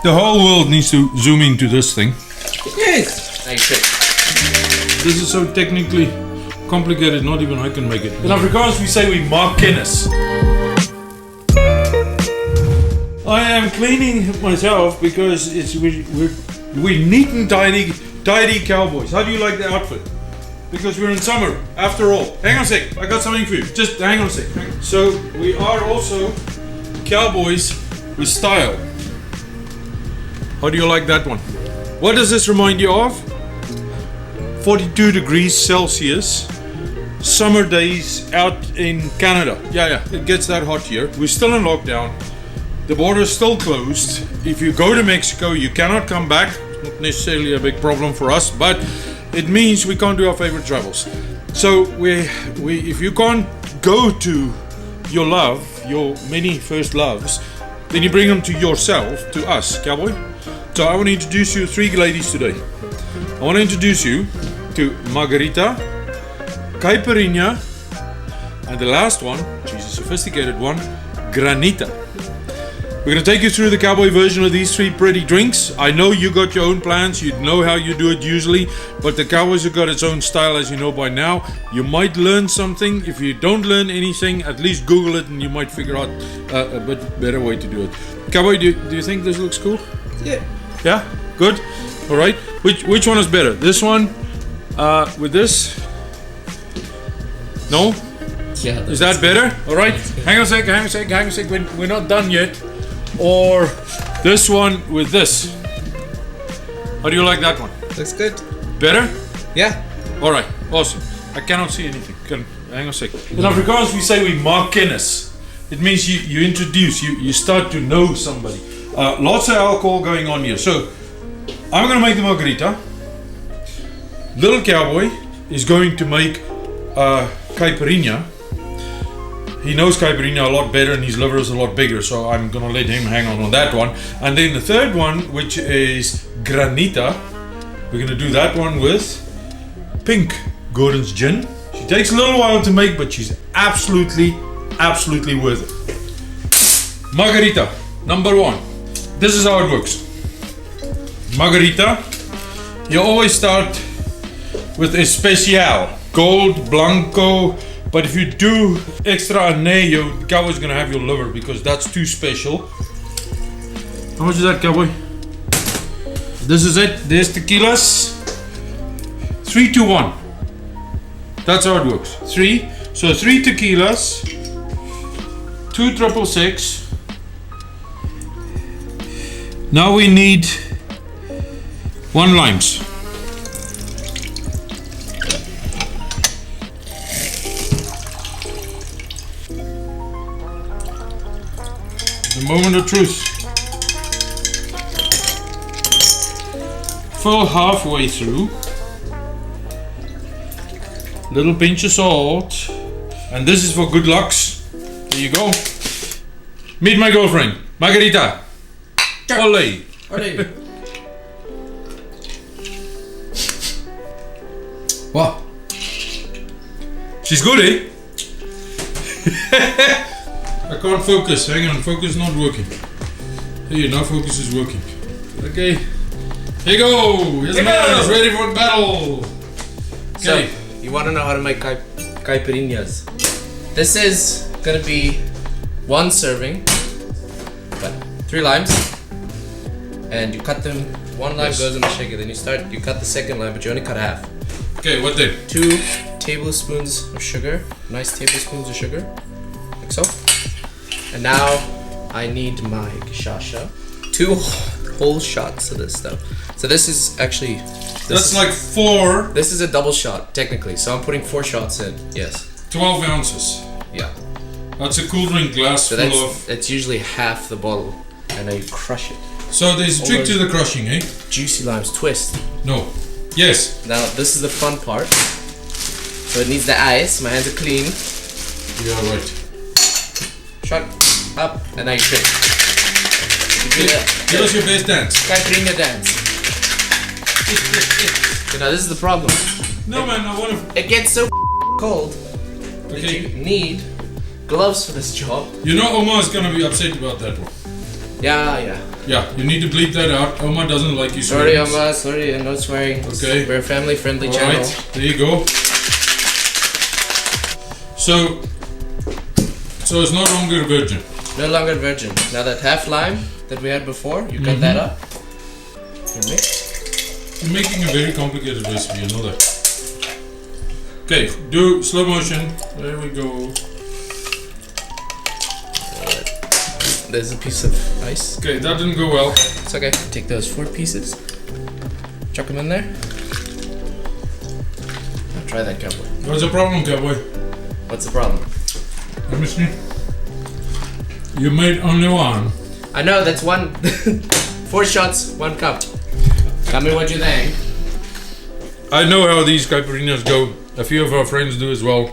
The whole world needs to zoom into this thing. Yes. Nice trick. This is so technically complicated, not even I can make it. In Afrikaans we say we maak kennis. I am cleaning myself because we're neat and tidy cowboys. How do you like the outfit? Because we're in summer, after all. Hang on a sec, I got something for you. Just hang on a sec. So we are also cowboys with style. How do you like that one? What does this remind you of? 42 degrees Celsius, summer days out in Canada. Yeah, it gets that hot here. We're still in lockdown. The border is still closed. If you go to Mexico, you cannot come back. Not necessarily a big problem for us, but it means we can't do our favorite travels. So if you can't go to your love, your many first loves, then you bring them to yourself, to us, cowboy. So I want to introduce you to 3 ladies today. I want to introduce you to Margarita, Caipirinha, and the last one, she's a sophisticated one, Granita. We're going to take you through the cowboy version of these 3 pretty drinks. I know you got your own plans, you know how you do it usually, but the cowboys have got its own style, as you know by now. You might learn something. If you don't learn anything, at least Google it and you might figure out a bit better way to do it. Cowboy, do you think this looks cool? Yeah. Yeah? Good? Alright. Which one is better? This one with this? No? Yeah. Is that better? Alright. Hang on a sec. We're not done yet. Or this one with this. How do you like that one? Looks good. Better? Yeah. Alright, awesome. I cannot see anything. Hang on a sec. In Afrikaans we say we maak kennis. It means you introduce, you start to know somebody. Lots of alcohol going on here. So I'm going to make the margarita. Little cowboy is going to make caipirinha. He knows caipirinha a lot better and his liver is a lot bigger, so I'm gonna let him hang on that one. And then the third one, which is Granita, we're gonna do that one with Pink, Gordon's gin. She takes a little while to make, but she's absolutely worth it. Margarita, number 1. This is how it works. Margarita, you always start with Especial, Gold, Blanco. But if you do extra anello, the cowboy's gonna have your liver because that's too special. How much is that, cowboy? This is it. There's tequilas. 3 to 1. That's how it works. 3. So 3 tequilas, 2 triple six. Now we need 1 limes. The moment of truth. Fill halfway through. Little pinch of salt. And this is for good lucks. There you go. Meet my girlfriend, Margarita. Ole. Ole. Wow. She's good, eh? I can't focus. Hang on, focus not working. Here, now focus is working. Okay. Here you go. Here's the man. He's ready for battle. Okay. So, you want to know how to make caipirinhas? This is gonna be 1 serving, but 3 limes, and you cut them. 1 lime goes in the shaker. Then you cut the second lime, but you only cut half. Okay, what then? 2 tablespoons of sugar. Nice tablespoons of sugar, like so. And now I need my shasha. 2 whole shots of this stuff. So this is actually... That's like 4... This is a double shot, technically. So I'm putting 4 shots in, yes. 12 ounces. Yeah. That's a cool drink glass So full of... It's usually half the bottle. And then you crush it. So there's a trick to the crushing, eh? Juicy limes, twist. No. Yes. Now this is the fun part. So it needs the ice. My hands are clean. Yeah, right. Shut up, and now you shake. Give us your best dance. Caipirinha dance. So now this is the problem. No man, I want to... It gets so cold that Okay. you need gloves for this job. You know Omar's gonna be upset about that one. Yeah. Yeah, you need to bleep that out. Oma doesn't like you Sorry, swearing. Oma. Sorry, no swearing. Okay. We're a family-friendly channel. Alright, there you go. So it's no longer a virgin. No longer virgin. Now that half lime that we had before, you cut that up. You mix. You're making a very complicated recipe, you know that. Okay, do slow motion. There we go. There's a piece of ice. Okay, that didn't go well. It's okay. Take those 4 pieces. Chuck them in there. Now try that, cowboy. What's the problem, cowboy? What's the problem? Let me see. You made only one. I know, that's one. 4 shots, 1 cup. Tell me what you think. I know how these caipirinhas go. A few of our friends do as well.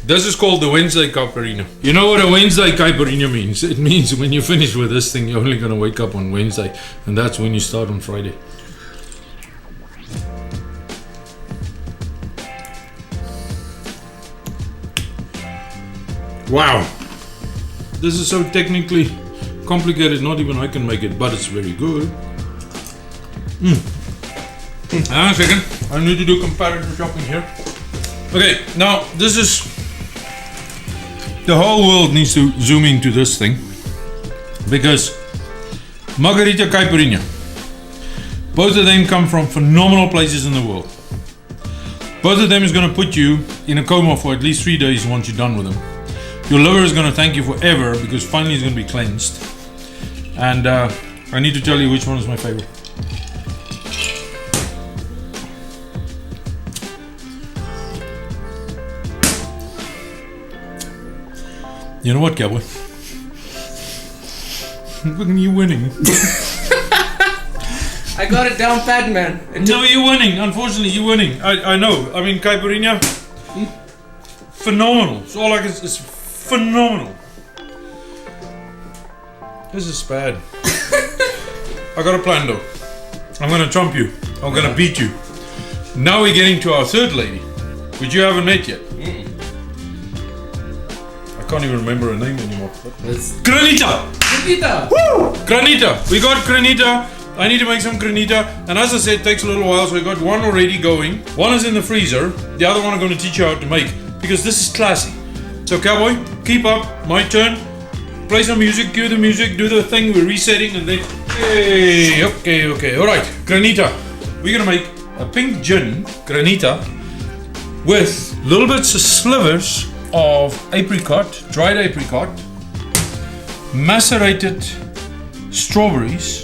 This is called the Wednesday caipirinha. You know what a Wednesday caipirinha means? It means when you finish with this thing, you're only going to wake up on Wednesday. And that's when you start on Friday. Wow. This is so technically complicated, not even I can make it, but it's very good. Hang on a second, I need to do comparative shopping here. Okay, now this is... The whole world needs to zoom into this thing. Because Margarita Caipirinha, both of them come from phenomenal places in the world. Both of them is going to put you in a coma for at least 3 days once you're done with them. Your liver is going to thank you forever because finally it's going to be cleansed. And I need to tell you which one is my favorite. You know what, cowboy? Look at you winning. I got it down pat, man. No, you're winning. Unfortunately, you're winning. I know. I mean, caipirinha, phenomenal. It's all I can. It's phenomenal. This is bad. I got a plan though. I'm gonna trump you. I'm gonna beat you. Now we're getting to our third lady, which you haven't met yet. I can't even remember her name anymore. Granita! Granita! Woo! Granita! We got Granita. I need to make some Granita. And as I said, it takes a little while, so we got one already going. One is in the freezer. The other one I'm going to teach you how to make. Because this is classy. So cowboy, keep up. My turn. Play some music, cue the music, do the thing, we're resetting and then... Hey, okay. Alright, Granita. We're going to make a pink gin, Granita, with little bits of slivers of apricot, dried apricot, macerated strawberries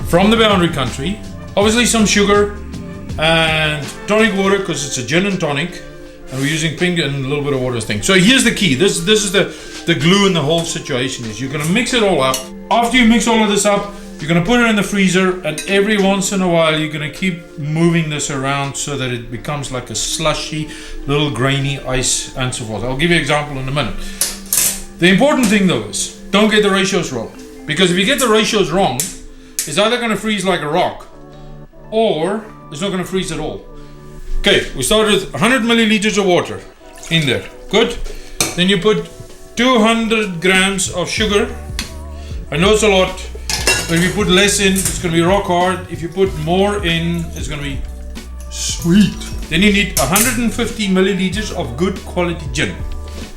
from the boundary country, obviously some sugar and tonic water because it's a gin and tonic, and we're using pink and a little bit of water thing. So here's the key. This is the glue in the whole situation is you're gonna mix it all up. After you mix all of this up, you're gonna put it in the freezer, and every once in a while you're gonna keep moving this around so that it becomes like a slushy, little grainy ice and so forth. I'll give you an example in a minute. The important thing though is don't get the ratios wrong, because if you get the ratios wrong, it's either gonna freeze like a rock or it's not gonna freeze at all. Okay, we start with 100 milliliters of water in there. Good. Then you put 200 grams of sugar. I know it's a lot, but if you put less in, it's going to be rock hard. If you put more in, it's going to be sweet. Then you need 150 milliliters of good quality gin.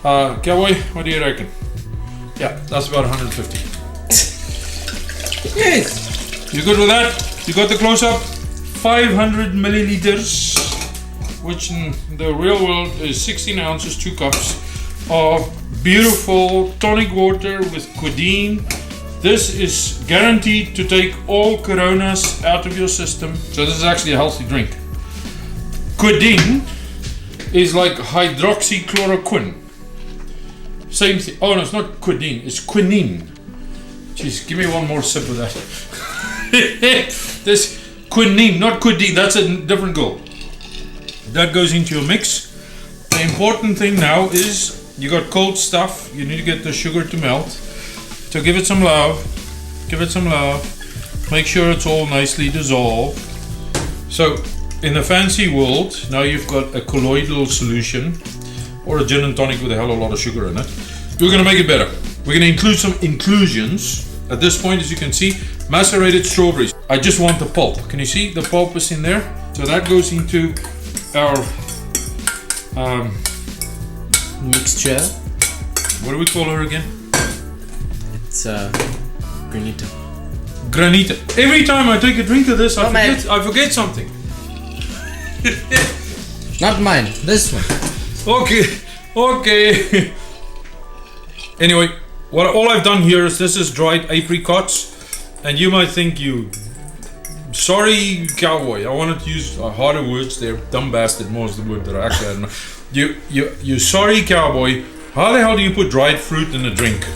Cowboy, what do you reckon? Yeah, that's about 150. Yes. You good with that? You got the close-up? 500 milliliters, which in the real world is 16 ounces, 2 cups of beautiful tonic water with codeine. This is guaranteed to take all coronas out of your system. So this is actually a healthy drink. Codeine is like hydroxychloroquine. Same thing. Oh no, it's not codeine, it's quinine. Jeez, give me one more sip of that. This quinine, not codeine, that's a different goal. That goes into your mix. The important thing now is you got cold stuff, you need to get the sugar to melt. So give it some love, make sure it's all nicely dissolved. So in the fancy world, now you've got a colloidal solution or a gin and tonic with a hell of a lot of sugar in it. We're going to make it better. We're going to include some inclusions at this point, as you can see, macerated strawberries. I just want the pulp. Can you see the pulp is in there? So that goes into our mixture. What do we call her again? It's Granita. Granita. Every time I take a drink of this, I forget something. Not mine. This one. Okay. Anyway, all I've done here is this is dried apricots, and you might think sorry cowboy, I wanted to use harder words there. Dumb bastard, most of the word that I actually had. You sorry cowboy. How the hell do you put dried fruit in a drink?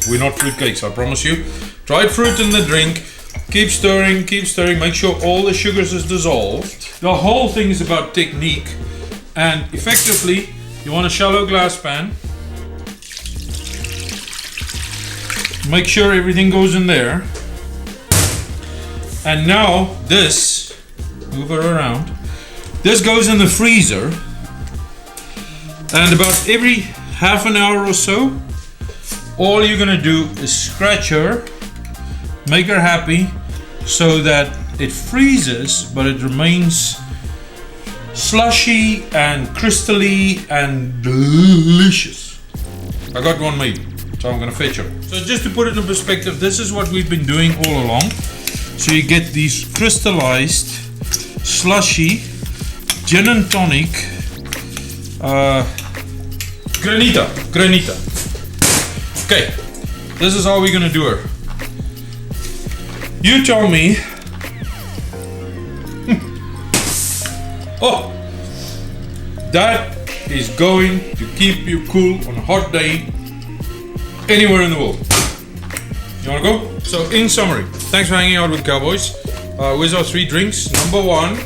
We're not fruitcakes, I promise you. Dried fruit in the drink. Keep stirring, make sure all the sugars is dissolved. The whole thing is about technique, and effectively you want a shallow glass pan. Make sure everything goes in there. And now this, move it around, this goes in the freezer, and about every half an hour or so, all you're gonna do is scratch her, make her happy, so that it freezes but it remains slushy and crystally and delicious. I got one made, so I'm gonna fetch her. So just to put it in perspective, this is what we've been doing all along. So you get these crystallized, slushy, gin and tonic, Granita. Okay, this is how we're gonna do her. You tell me. Oh, that is going to keep you cool on a hot day anywhere in the world. You wanna go? So in summary, thanks for hanging out with Cowboys. Where's our 3 drinks? Number 1,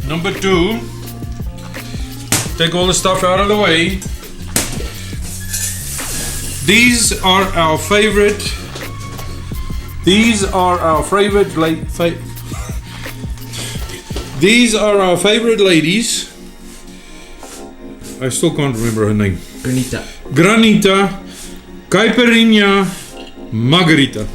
number 2, take all the stuff out of the way. These are our favorite. These are our favorite ladies. I still can't remember her name. Granita. Granita, Caipirinha, Margarita.